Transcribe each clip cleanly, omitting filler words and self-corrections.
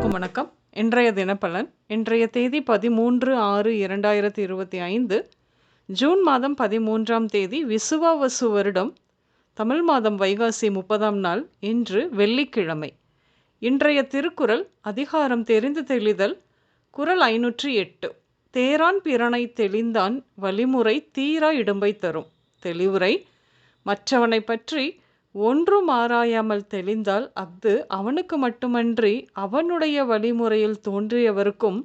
அனைவருக்கும் வணக்கம். இன்றைய தினப்பலன். இன்றைய தேதி 13/6/2025, ஜூன் மாதம் 13ஆம் தேதி, விசுவாவசு வருடம், தமிழ் மாதம் வைகாசி 30ஆம் நாள். இன்று வெள்ளிக்கிழமை. இன்றைய திருக்குறள் அதிகாரம் தெரிந்து தெளிதல். குறள் 508. தேரான் பிறனை தெளிந்தான் வழிமுறை தீரா இடும்பை தரும். தெளிவுரை: மற்றவனை பற்றி ஒன்றும் ஆராயாமல் தெளிந்தால் அஃது அவனுக்கு மட்டுமன்றி அவனுடைய வழிமுறையில் தோன்றியவருக்கும்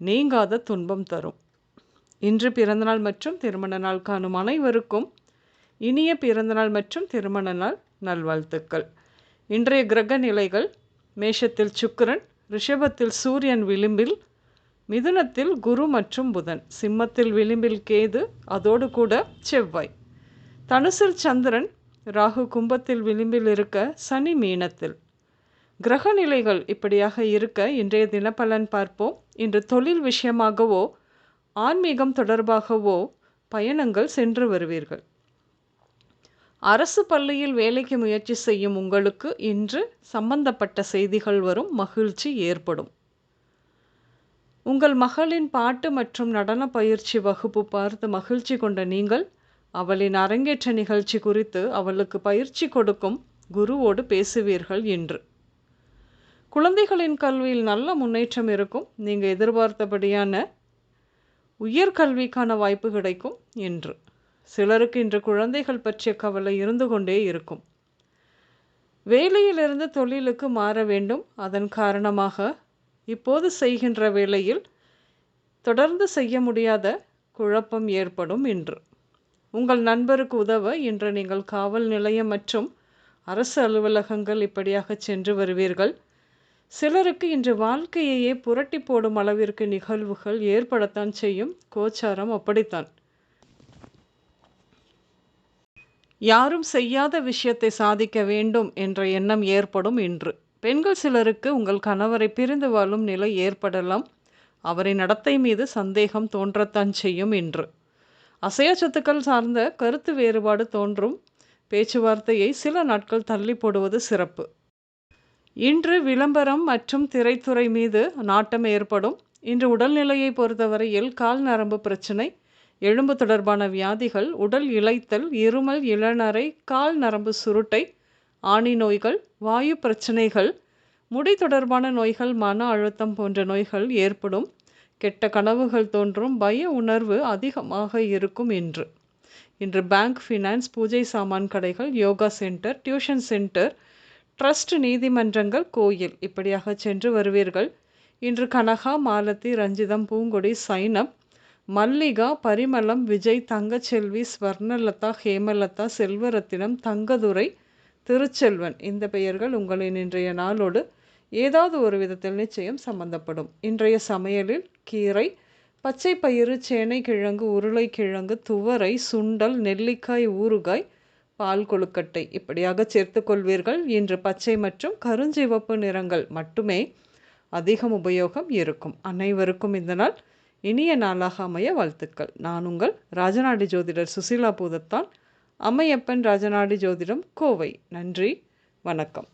நீங்காத துன்பம் தரும். இன்று பிறந்தநாள் மற்றும் திருமண நாள் காணும் அனைவருக்கும் இனிய பிறந்தநாள் மற்றும் திருமண நாள் நல்வாழ்த்துக்கள். இன்றைய கிரக நிலைகள்: மேஷத்தில் சுக்கிரன், ரிஷபத்தில் சூரியன் விளிம்பில், மிதுனத்தில் குரு மற்றும் புதன், சிம்மத்தில் விளிம்பில் கேது, அதோடு கூட செவ்வாய், தனுசில் சந்திரன், ராகு கும்பத்தில் விளிம்பில் இருக்க, சனி மீனத்தில். கிரக நிலைகள் இப்படியாக இருக்க இன்றைய தினப்பலன் பார்ப்போம். இன்று தொழில் விஷயமாகவோ ஆன்மீகம் தொடர்பாகவோ பயணங்கள் சென்று வருவீர்கள். அரசு பள்ளியில் வேலைக்கு முயற்சி செய்யும் உங்களுக்கு இன்று சம்பந்தப்பட்ட செய்திகள் வரும், மகிழ்ச்சி ஏற்படும். உங்கள் மகளின் பாட்டு மற்றும் நடன பயிற்சி வகுப்பு பார்த்து மகிழ்ச்சி கொண்ட நீங்கள் அவளின் அரங்கேற்ற நிகழ்ச்சி குறித்து அவளுக்கு பயிற்சி கொடுக்கும் குருவோடு பேசுவீர்கள் இன்று. குழந்தைகளின் கல்வியில் நல்ல முன்னேற்றம் இருக்கும். நீங்கள் எதிர்பார்த்தபடியான உயர்கல்விக்கான வாய்ப்பு கிடைக்கும் இன்று. சிலருக்கு இன்று குழந்தைகள் பற்றிய கவலை இருந்து கொண்டே இருக்கும். வேலையிலிருந்து தொழிலுக்கு மாற வேண்டும். அதன் காரணமாக இப்போது செய்கின்ற வேலையில் தொடர்ந்து செய்ய முடியாத குழப்பம் ஏற்படும் இன்று. உங்கள் நண்பருக்கு உதவ இன்று நீங்கள் காவல் நிலையம் மற்றும் அரசு அலுவலகங்கள் இப்படியாக சென்று வருவீர்கள். சிலருக்கு இன்று வாழ்க்கையையே புரட்டி போடும் அளவிற்கு நிகழ்வுகள் ஏற்படத்தான் செய்யும். கோச்சாரம் அப்படித்தான். யாரும் செய்யாத விஷயத்தை சாதிக்க வேண்டும் என்ற எண்ணம் ஏற்படும் இன்று. பெண்கள் சிலருக்கு உங்கள் கணவரை பிரிந்து வாழும் நிலை ஏற்படலாம். அவரின் நடத்தை மீது சந்தேகம் தோன்றத்தான் செய்யும் இன்று. அசையா சொத்துக்கள் சார்ந்த கருத்து வேறுபாடு தோன்றும். பேச்சுவார்த்தையை சில நாட்கள் தள்ளி போடுவது சிறப்பு. இன்று விளம்பரம் மற்றும் திரைத்துறை மீது நாட்டம் ஏற்படும். இன்று உடல்நிலையை பொறுத்தவரையில் கால் நரம்பு பிரச்சனை, எலும்பு தொடர்பான வியாதிகள், உடல் இளைத்தல், இருமல், இளநரை, கால் நரம்பு சுருட்டை, ஆணி நோய்கள், வாயு பிரச்சனைகள், முடி தொடர்பான நோய்கள், மன அழுத்தம் போன்ற நோய்கள் ஏற்படும். கெட்ட கனவுகள் தோன்றும். பய உணர்வு அதிகமாக இருக்கும் இன்று. இன்று பேங்க், ஃபினான்ஸ், பூஜை சாமான் கடைகள், yoga centre, tuition centre, trust, நீதிமன்றங்கள், கோயில் இப்படியாக சென்று வருவீர்கள். இன்று கனகா, மாலத்தி, ரஞ்சிதம், பூங்கொடி, சைனம், மல்லிகா, பரிமளம், விஜய், தங்கச்செல்வி, ஸ்வர்ணலதா, ஹேமலதா, செல்வரத்தினம், தங்கதுரை, திருச்செல்வன் இந்த பெயர்கள் உங்களின் இன்றைய நாளோடு ஏதாவது ஒரு விதத்தில் நிச்சயம் சம்பந்தப்படும். இன்றைய சமையலில் கீரை, பச்சை பயிறு, சேனை கிழங்கு, உருளைக்கிழங்கு, துவரை, சுண்டல், நெல்லிக்காய் ஊறுகாய், பால் கொழுக்கட்டை இப்படியாக சேர்த்து கொள்வீர்கள். இன்று பச்சை மற்றும் கருஞ்சிவப்பு நிறங்கள் மட்டுமே அதிகம் உபயோகம் இருக்கும். அனைவருக்கும் இந்த நாள் இனிய நாளாக அமைய வாழ்த்துக்கள். நான் உங்கள் ராஜநாடி ஜோதிடர் சுசீலா பூதத்தான், அம்மையப்பன் ராஜநாடி ஜோதிடம், கோவை. நன்றி, வணக்கம்.